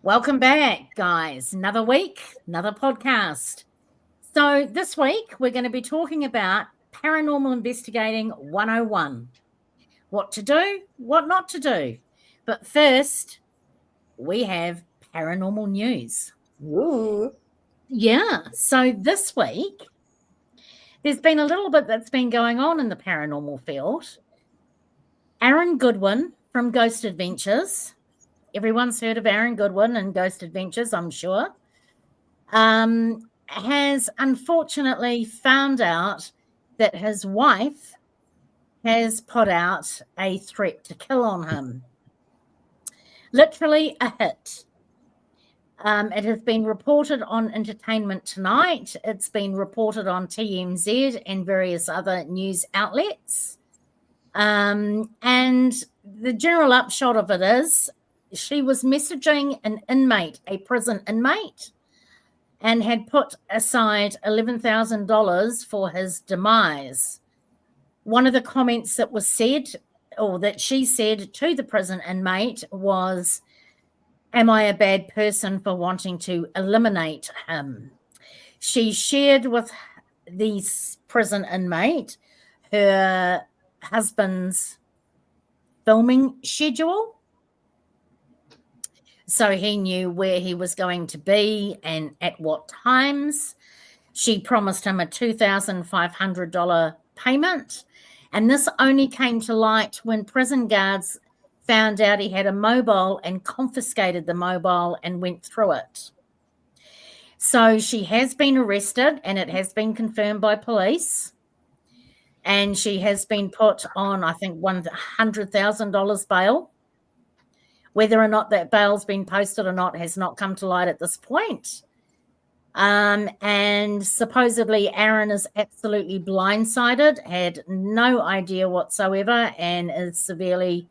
Welcome back, guys. Another week, another podcast. So, this week we're going to be talking about paranormal investigating 101. What to do, what not to do. But first, we have paranormal news. Ooh. Yeah. So, this week, there's been a little bit that's been going on in the paranormal field. Aaron Goodwin from Ghost Adventures. Everyone's heard of Aaron Goodwin and Ghost Adventures, I'm sure. Has unfortunately found out that his wife has put out a threat to kill on him. Literally a hit. It has been reported on Entertainment Tonight. It's been reported on TMZ and various other news outlets. And the general upshot of it is she was messaging an inmate, a prison inmate, and had put aside $11,000 for his demise. One of the comments that was said, or that she said to the prison inmate, was, "Am I a bad person for wanting to eliminate him?" She shared with the prison inmate her husband's filming schedule, so he knew where he was going to be and at what times. She promised him a $2,500 payment, and this only came to light when prison guards found out he had a mobile and confiscated the mobile and went through it. So she has been arrested, and it has been confirmed by police, and she has been put on, I think, $100,000 bail. Whether or not that bail's been posted or not has not come to light at this point. And supposedly Aaron is absolutely blindsided, had no idea whatsoever, and is severely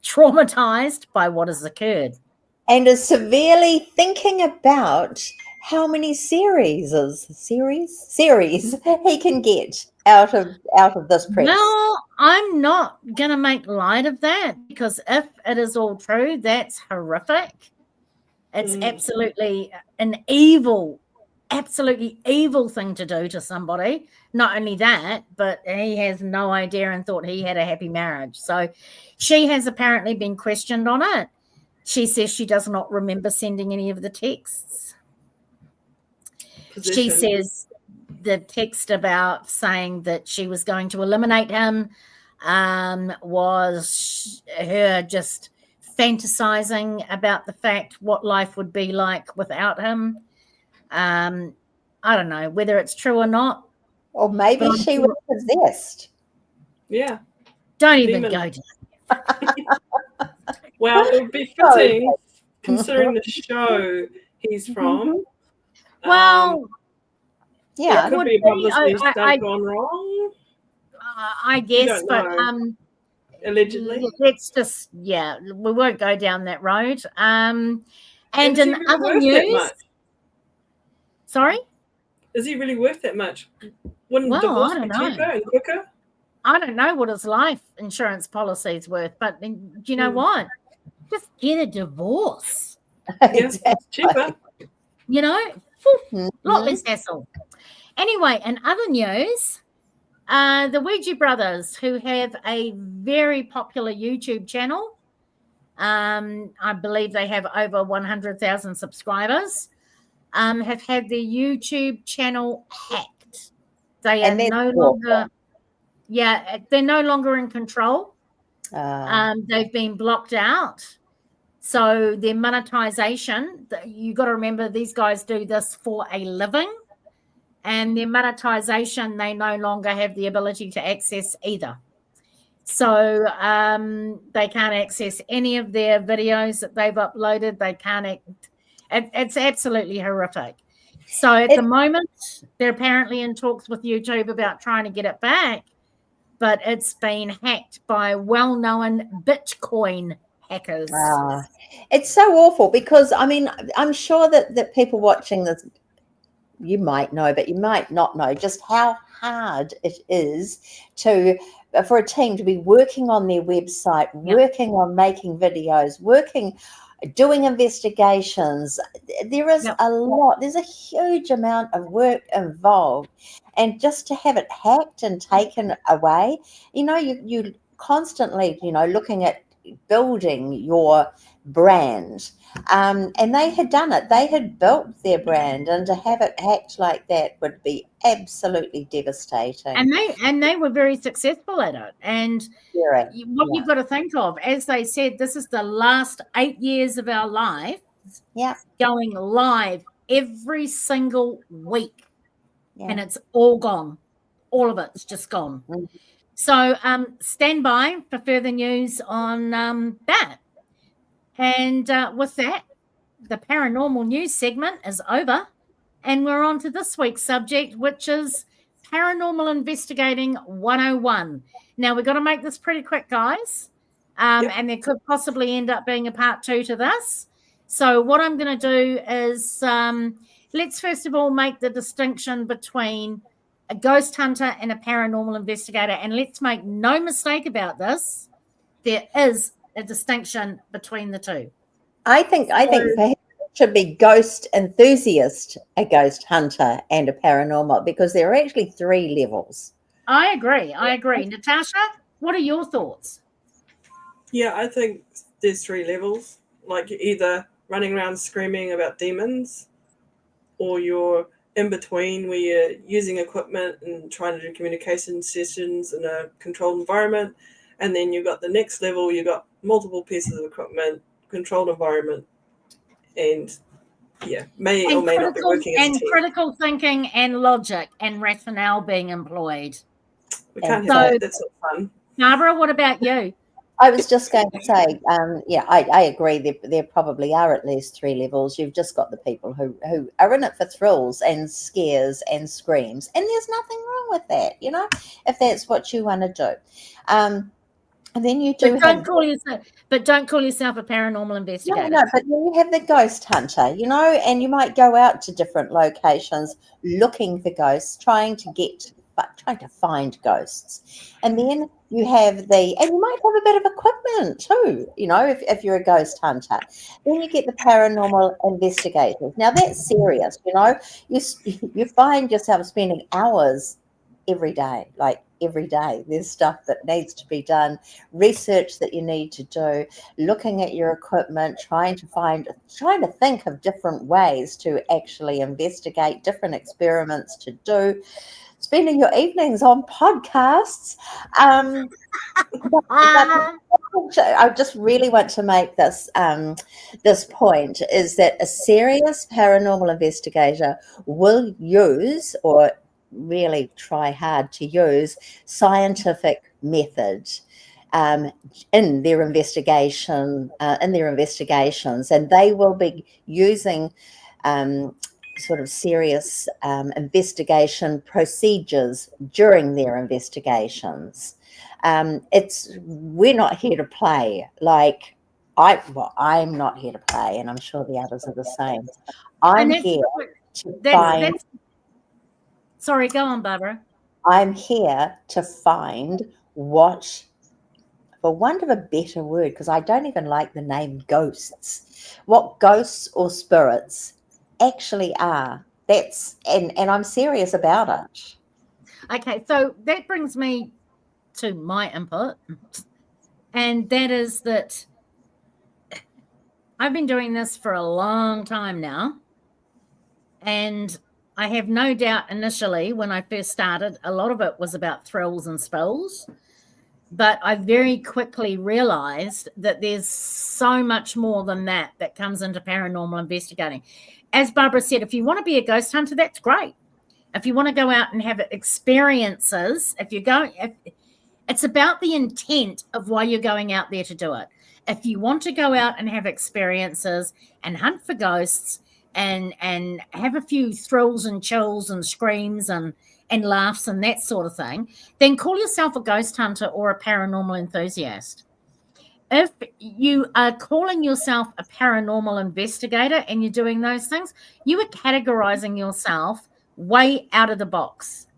traumatized by what has occurred. And is severely thinking about how many series he can get out of this press. Well, I'm not going to make light of that, because if it is all true, that's horrific. It's absolutely an absolutely evil thing to do to somebody. Not only that, but he has no idea and thought he had a happy marriage. So she has apparently been questioned on it. She says she does not remember sending any of the texts. She says the text about saying that she was going to eliminate him was her just fantasizing about the fact what life would be like without him. I don't know whether it's true or not. Or maybe she was possessed. Yeah. Don't even go to Well, it would be fitting considering the show he's from. Well, yeah, it could be a publicity stunt gone wrong. I guess, but allegedly, let's just we won't go down that road. And in really other news, sorry, is he really worth that much? Wouldn't divorce be cheaper and quicker? I don't know what his life insurance policy is worth, but you know what? Just get a divorce. Yes, it's cheaper. You know, lot less hassle. Anyway, in other news, the Ouija brothers, who have a very popular YouTube channel, I believe they have over 100,000 subscribers, have had their YouTube channel hacked. They are no longer, they're no longer in control. They've been blocked out. So their monetization, you got to remember, these guys do this for a living, and their monetization, they no longer have the ability to access either. So they can't access any of their videos that they've uploaded. They can't. It's absolutely horrific. So at the moment, they're apparently in talks with YouTube about trying to get it back, but it's been hacked by well-known Bitcoin hackers. It's so awful because, I mean, I'm sure that people watching this you might know, but you might not know just how hard it is to for a team to be working on their website, working on making videos, doing investigations. There is a lot, there's a huge amount of work involved. And just to have it hacked and taken away, you constantly, looking at building your brand. And they had done it. They had built their brand, and to have it hacked like that would be absolutely devastating. And they were very successful at it. And what you've got to think of, as they said, this is the last 8 years of our life. Going live every single week. And it's all gone. All of it's just gone. So stand by for further news on that. And with that, the paranormal news segment is over. And we're on to this week's subject, which is Paranormal Investigating 101. Now, we've got to make this pretty quick, guys. And there could possibly end up being a part 2 to this. So what I'm going to do is let's first of all make the distinction between a ghost hunter and a paranormal investigator. And let's make no mistake about this. There is a distinction between the two. I think perhaps it should be ghost enthusiast, a ghost hunter, and a paranormal, because there are actually 3 levels. I agree. Natasha, what are your thoughts? Yeah, I think there's 3 levels. Like, you're either running around screaming about demons, or you're in between where you're using equipment and trying to do communication sessions in a controlled environment. And then you've got the next level, you've got multiple pieces of equipment, controlled environment, and may or may not be working as a team. Critical thinking and logic and rationale being employed. We can't have that. That's not fun. Barbara, what about you? I was just going to say, I agree. There probably are at least 3 levels. You've just got the people who are in it for thrills and scares and screams, and there's nothing wrong with that, if that's what you want to do. And then you do. Don't call yourself a paranormal investigator. No, but then you have the ghost hunter, and you might go out to different locations looking for ghosts, trying to find ghosts. And then you have and you might have a bit of equipment too, if you're a ghost hunter. Then you get the paranormal investigators. Now that's serious, you find yourself spending hours every day, there's stuff that needs to be done, research that you need to do, looking at your equipment, trying to think of different ways to actually investigate, different experiments to do, spending your evenings on podcasts. I just really want to make this point, is that a serious paranormal investigator will use, or really try hard to use, scientific method in their investigations, and they will be using sort of serious investigation procedures during their investigations. We're not here to play. I'm not here to play, and I'm sure the others are the same. I'm here to find. Sorry, go on, Barbara. I'm here to find what, for want of a better word, because I don't even like the name ghosts, what ghosts or spirits actually are. And I'm serious about it. Okay, so that brings me to my input, and that is that I've been doing this for a long time now, and I have no doubt initially when I first started, a lot of it was about thrills and spills, but I very quickly realized that there's so much more than that comes into paranormal investigating. As Barbara said, if you want to be a ghost hunter, that's great. If you want to go out and have experiences, it's about the intent of why you're going out there to do it. If you want to go out and have experiences and hunt for ghosts and have a few thrills and chills and screams and laughs and that sort of thing, then call yourself a ghost hunter or a paranormal enthusiast. if you are calling yourself a paranormal investigator and you're doing those things, you are categorizing yourself way out of the box.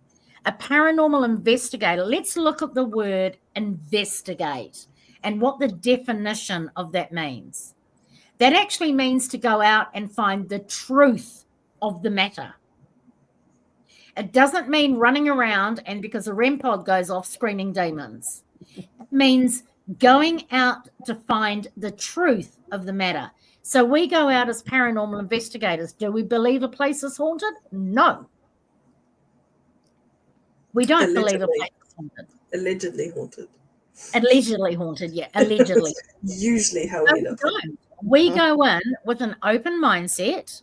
A paranormal investigator, let's look at the word investigate and what the definition of that means. That actually means to go out and find the truth of the matter. It doesn't mean running around and because a REM pod goes off screaming demons. It means going out to find the truth of the matter. So we go out as paranormal investigators. Do we believe a place is haunted? No. We don't believe a place is haunted. Allegedly haunted. Allegedly haunted, yeah. Allegedly. Usually how No, we we end up. don't. We go in with an open mindset,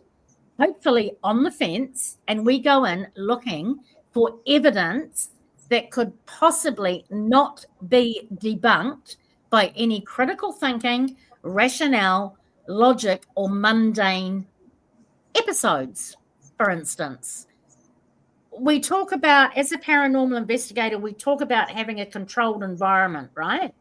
hopefully on the fence, and we go in looking for evidence that could possibly not be debunked by any critical thinking, rationale, logic, or mundane episodes, for instance. We talk about, as a paranormal investigator, we talk about having a controlled environment, right?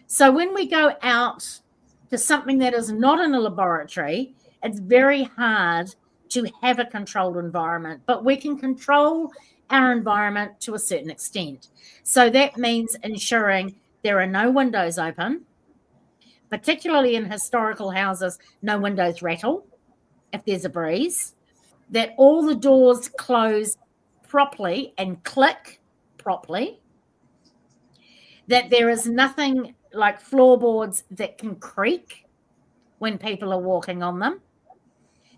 So when we go out to something that is not in a laboratory, it's very hard to have a controlled environment, but we can control our environment to a certain extent. So that means ensuring there are no windows open, particularly in historical houses, no windows rattle if there's a breeze, that all the doors close properly and click properly, that there is nothing like floorboards that can creak when people are walking on them,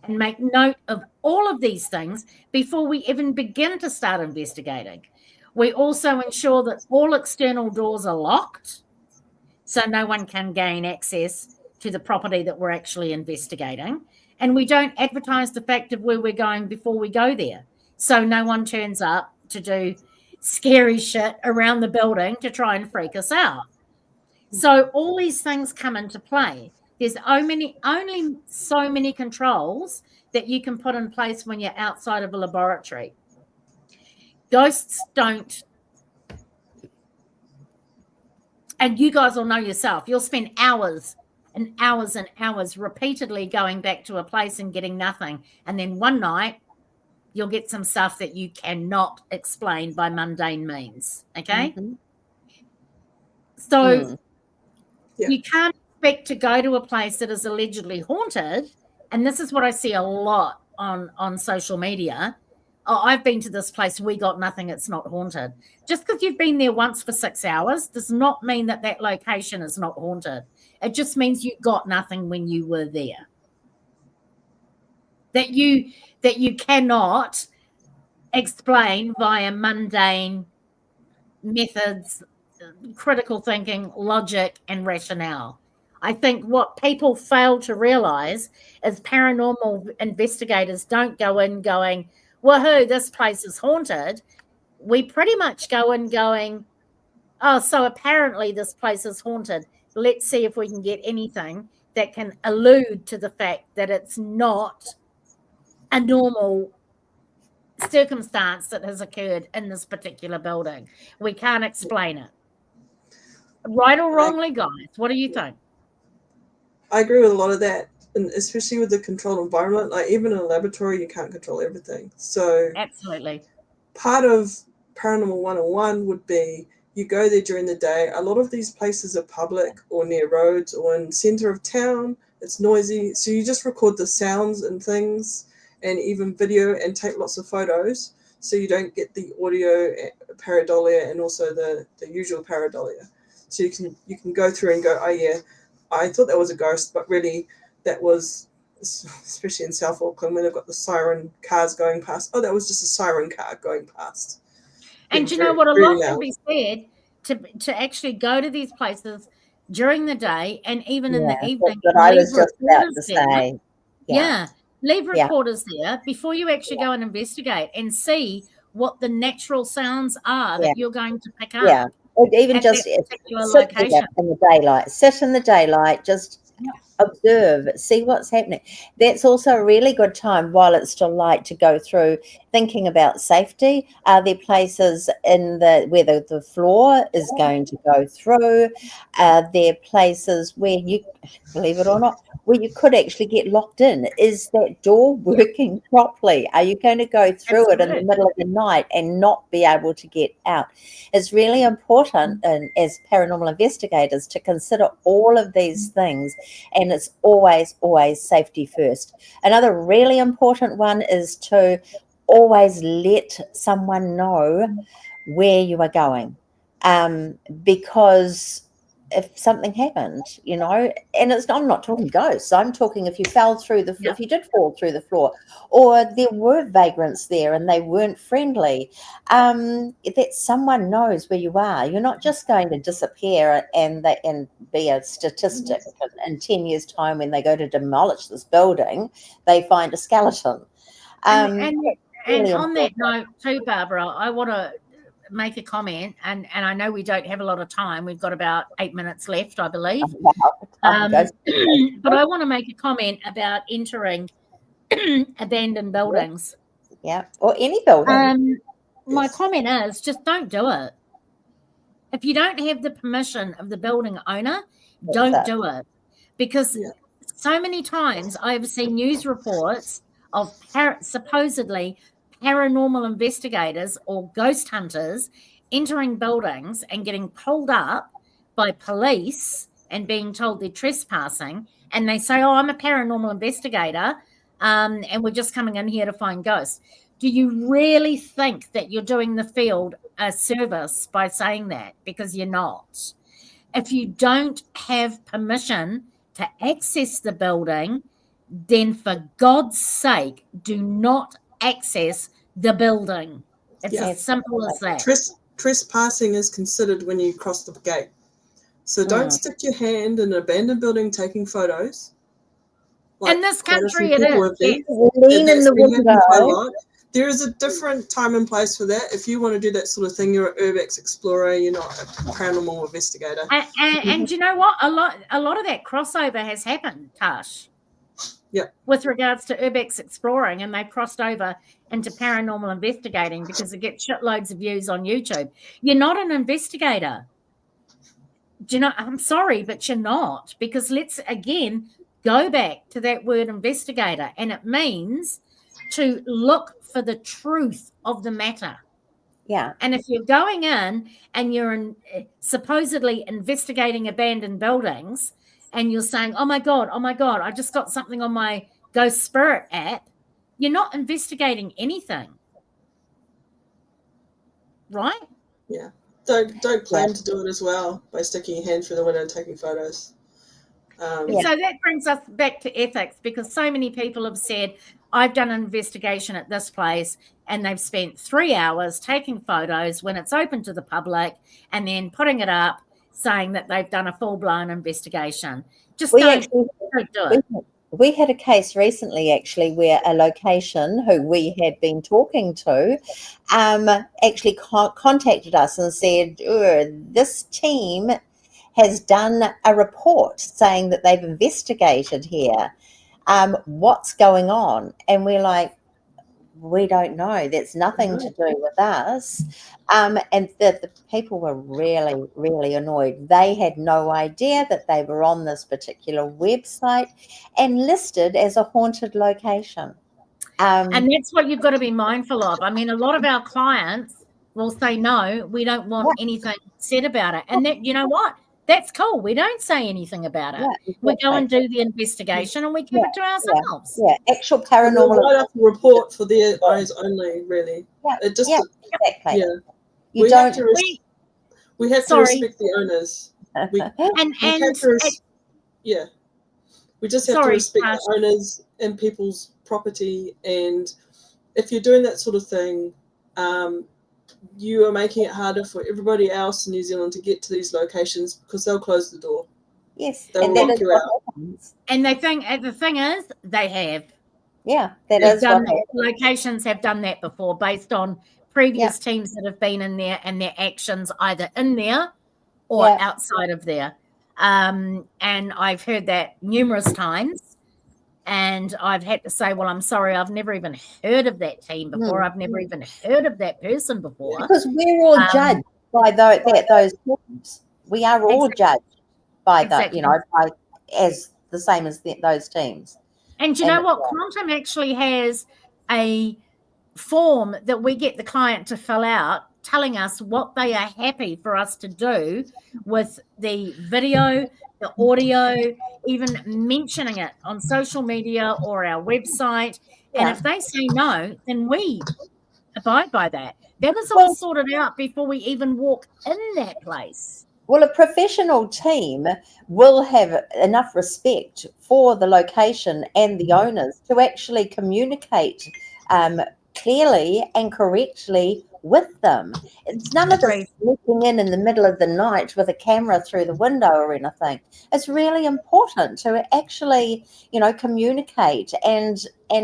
and make note of all of these things before we even begin to start investigating. We also ensure that all external doors are locked so no one can gain access to the property that we're actually investigating. And we don't advertise the fact of where we're going before we go there. So no one turns up to do scary shit around the building to try and freak us out. So all these things come into play. There's only so many controls that you can put in place when you're outside of a laboratory. Ghosts don't, and you guys will know yourself, you'll spend hours and hours and hours repeatedly going back to a place and getting nothing. And then one night, you'll get some stuff that you cannot explain by mundane means. Okay? Mm-hmm. So Yeah. you can't expect to go to a place that is allegedly haunted. And this is what I see a lot on social media. Oh, I've been to this place, we got nothing, it's not haunted. Just because you've been there once for 6 hours does not mean that that location is not haunted. It just means you got nothing when you were there. That you cannot explain via mundane methods, critical thinking, logic, and rationale. I think what people fail to realize is paranormal investigators don't go in going, woohoo, this place is haunted. We pretty much go in going, oh, so apparently this place is haunted. Let's see if we can get anything that can allude to the fact that it's not a normal circumstance that has occurred in this particular building. We can't explain it. Right or wrongly, guys? What do you think? I agree with a lot of that, and especially with the controlled environment. Like even in a laboratory, you can't control everything. So Absolutely. part of Paranormal 101 would be you go there during the day. A lot of these places are public or near roads or in center of town. It's noisy, so you just record the sounds and things, and even video, and take lots of photos, so you don't get the audio pareidolia and also the usual pareidolia. So you can go through and go, oh yeah, I thought that was a ghost, but really that was, especially in South Auckland when they've got the siren cars going past. Oh, that was just a siren car going past. And you know what? A lot can be said to actually go to these places during the day and even in the evening. That's what I was just about to say. Yeah. Leave recorders there before you actually go and investigate and see what the natural sounds are that you're going to pick up. Yeah. Or even just sit in the daylight. Sit in the daylight. Just observe, see what's happening. That's also a really good time while it's still light to go through thinking about safety. Are there places in where the floor is going to go through? Are there places where you, believe it or not, where you could actually get locked in? Is that door working properly? Are you going to go through it in the middle of the night and not be able to get out? It's really important, and as paranormal investigators, to consider all of these things, and it's always safety first. Another really important one is to always let someone know where you are going, because if something happened, and I'm not talking ghosts, I'm talking if you fell through if you did fall through the floor, or there were vagrants there and they weren't friendly, that someone knows where you are. You're not just going to disappear and be a statistic in 10 years' time when they go to demolish this building, they find a skeleton. And on that note too, Barbara, I want to make a comment, and I know we don't have a lot of time. We've got about 8 minutes left, I believe. But I want to make a comment about entering abandoned buildings. Yeah, or any building. My comment is just don't do it. If you don't have the permission of the building owner, don't do it. Because so many times I've seen news reports of supposedly paranormal investigators or ghost hunters entering buildings and getting pulled up by police and being told they're trespassing. And they say, oh, I'm a paranormal investigator, and we're just coming in here to find ghosts. Do you really think that you're doing the field a service by saying that? Because you're not. If you don't have permission to access the building, then for God's sake, do not access the building. It's as simple as that. Trespassing is considered when you cross the gate. So don't stick your hand in an abandoned building taking photos. In this country, it is. Lean in the window. There is a different time and place for that. If you want to do that sort of thing, you're an urbex explorer. You're not a paranormal investigator. And you know what? A lot of that crossover has happened, Tash. Yeah. With regards to urbex exploring, and they've crossed over into paranormal investigating because it gets shitloads of views on YouTube. You're not an investigator. Do you know? I'm sorry, but you're not, because let's again go back to that word investigator, and it means to look for the truth of the matter. Yeah. And if you're going in and you're supposedly investigating abandoned buildings and you're saying, oh my God, I just got something on my Ghost Spirit app, you're not investigating anything. Right? Yeah. Don't claim to do it as well by sticking your hand through the window and taking photos. So that brings us back to ethics, because so many people have said, I've done an investigation at this place, and they've spent 3 hours taking photos when it's open to the public and then putting it up saying that they've done a full-blown investigation. Just don't do it. We had a case recently, actually, where a location who we had been talking to actually contacted us and said, this team has done a report saying that they've investigated here. What's going on? And we're like, we don't know. That's nothing to do with us. And the people were really, really annoyed. They had no idea that they were on this particular website and listed as a haunted location. And that's what you've got to be mindful of. I mean, a lot of our clients will say, no, we don't want anything said about it. And that, you know what? That's cool. We don't say anything about it. Yeah, exactly. We go and do the investigation and we keep it to ourselves. Yeah, actual paranormal. We'll write up a report for their eyes only, really. Yeah, it just, exactly. Yeah. We have to respect the owners. We just have to respect the owners and people's property. And if you're doing that sort of thing, you are making it harder for everybody else in New Zealand to get to these locations, because they'll close the door. Yes, they'll lock you out. And the thing is, they have. Yeah, locations have done that before, based on previous teams that have been in there and their actions either in there or outside of there. And I've heard that numerous times. And I've had to say, well, I'm sorry, I've never even heard of that team before. I've never even heard of that person before. Because we're all judged by those teams. We are all judged by Exactly. by as the same as those teams. And you know what? Quantum actually has a form that we get the client to fill out telling us what they are happy for us to do with the video, the audio, even mentioning it on social media or our website. And if they say no, then we abide by that. That is all sorted out before we even walk in that place. Well, a professional team will have enough respect for the location and the owners to actually communicate clearly and correctly with them. It's none of this sneaking in the middle of the night with a camera through the window or anything. It's really important to actually, communicate and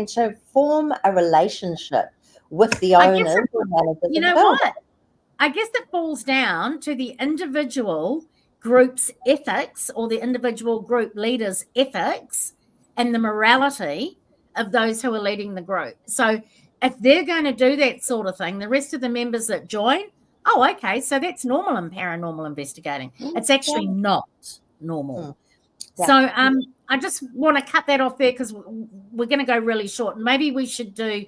to form a relationship with the owners. You know what? I guess it falls down to the individual group's ethics or the individual group leader's ethics and the morality of those who are leading the group. So if they're going to do that sort of thing, the rest of the members that join, oh, okay, so that's normal in paranormal investigating. It's actually not normal. So I just want to cut that off there because we're going to go really short. Maybe we should do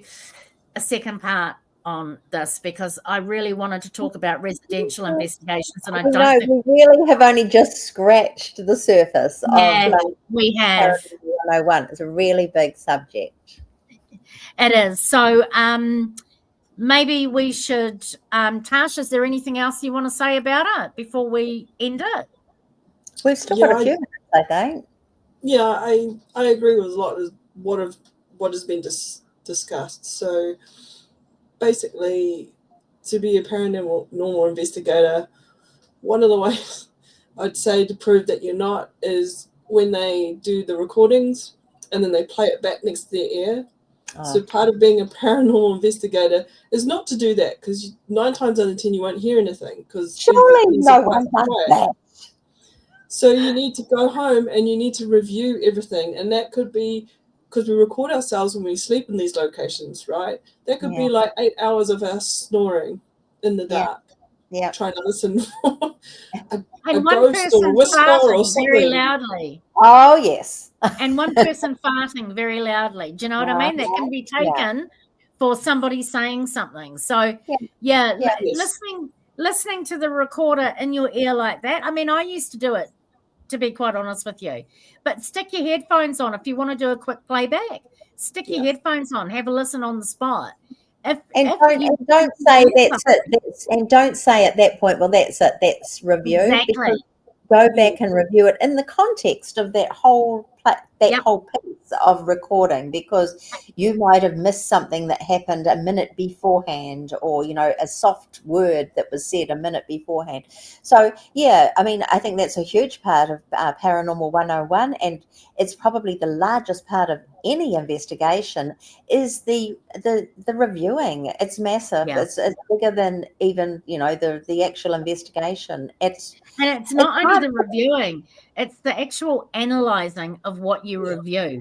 a second part on this because I really wanted to talk about residential investigations, and I don't think we really have only just scratched the surface of we have. 101. It's a really big subject. It is. So maybe we should Tash, is there anything else you want to say about it before we end it? We've still got a few minutes, I think. Yeah, I agree with a lot of what has been discussed. So basically, to be a paranormal investigator, one of the ways I'd say to prove that you're not is when they do the recordings and then they play it back next to their ear. So part of being a paranormal investigator is not to do that because 9 times out of 10 you won't hear anything because surely no one does that. So you need to go home and you need to review everything, and that could be because we record ourselves when we sleep in these locations, right? That could be like 8 hours of us snoring in the dark, trying to listen for a ghost or a whisper or something. Very loudly. Oh, yes. And one person farting very loudly. Do you know what I mean? That can be taken for somebody saying something. So, listening to the recorder in your ear like that. I mean, I used to do it, to be quite honest with you. But stick your headphones on if you want to do a quick playback. Stick your headphones on. Have a listen on the spot. Don't say that's it. And don't say at that point, well, that's it. That's review. Exactly. Because go back and review it in the context of that whole whole piece of recording, because you might have missed something that happened a minute beforehand, or a soft word that was said a minute beforehand. So I mean, I think that's a huge part of Paranormal 101, and it's probably the largest part of any investigation is the reviewing. It's massive. It's bigger than even the actual investigation. And it's not only the reviewing, it's the actual analyzing of what you review.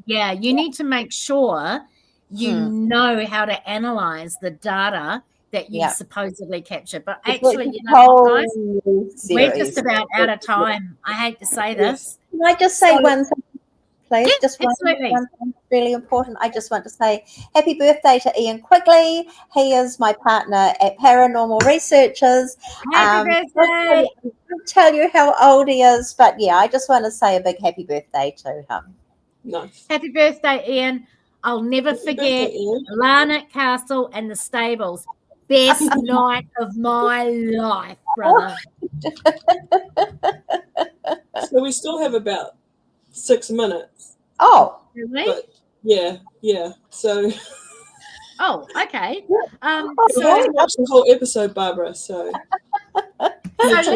You need to make sure you know how to analyze the data that you supposedly captured. But actually, you know what, guys? We're just about out of time. I hate to say this. Can I just say one thing, please? Yes, just one absolutely. thing really important. I just want to say happy birthday to Ian Quigley. He is my partner at Paranormal Researchers. Happy birthday. I won't tell you how old he is, but I just want to say a big happy birthday to him. Nice. Happy birthday, Ian. I'll never forget Larnett Castle and the stables. Best night of my life, brother. So we still have about 6 minutes. Oh, really? But yeah. So. Oh, okay. So I watched the whole episode, Barbara. So. Let's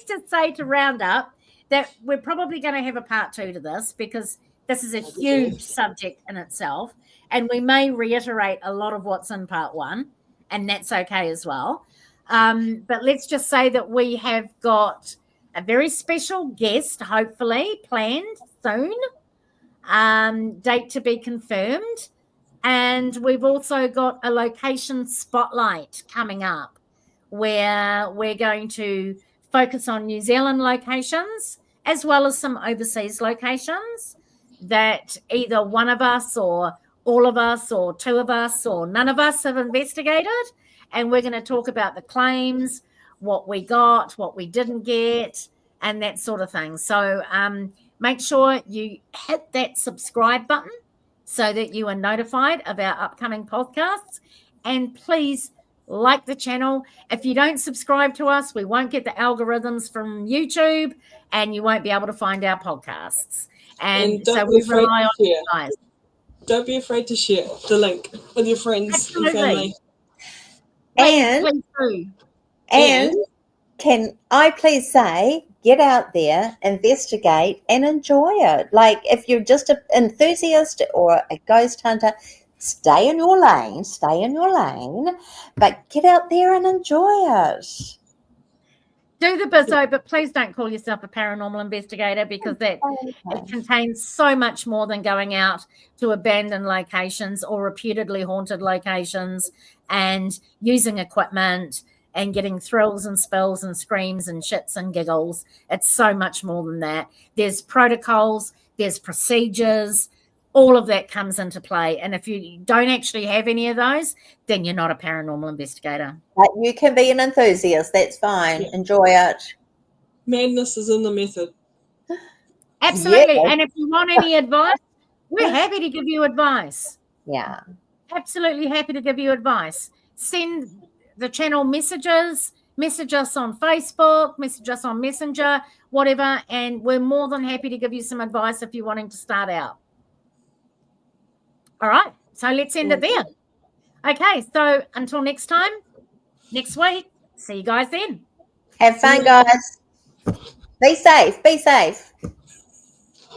just say to round up that we're probably going to have a part 2 to this, because this is a huge subject in itself, and we may reiterate a lot of what's in part 1, and that's okay as well. But let's just say that we have got a very special guest, hopefully planned soon, date to be confirmed. And we've also got a location spotlight coming up where we're going to focus on New Zealand locations as well as some overseas locations that either one of us or all of us or two of us or none of us have investigated. And we're going to talk about the claims, what we got, what we didn't get, and that sort of thing. So make sure you hit that subscribe button so that you are notified of our upcoming podcasts. And please like the channel. If you don't subscribe to us, we won't get the algorithms from YouTube and you won't be able to find our podcasts. And so we rely on you guys. Don't be afraid to share the link with your friends and family. And can I please say, get out there, investigate, and enjoy it. Like, if you're just an enthusiast or a ghost hunter, stay in your lane, but get out there and enjoy it. Do the bizzo, but please don't call yourself a paranormal investigator, because it contains so much more than going out to abandoned locations or reputedly haunted locations and using equipment and getting thrills and spills and screams and shits and giggles. It's so much more than that. There's protocols, there's procedures, all of that comes into play. And if you don't actually have any of those, then you're not a paranormal investigator. But you can be an enthusiast. That's fine. Yeah. Enjoy it. Madness is in the method. Absolutely. Yeah. And if you want any advice, we're happy to give you advice. Yeah. Absolutely happy to give you advice. Send the channel messages, message us on Facebook, message us on Messenger, whatever, and we're more than happy to give you some advice if you're wanting to start out. All right, so let's end it there. Okay, so until next time, next week, see you guys then. Have fun, guys. Be safe.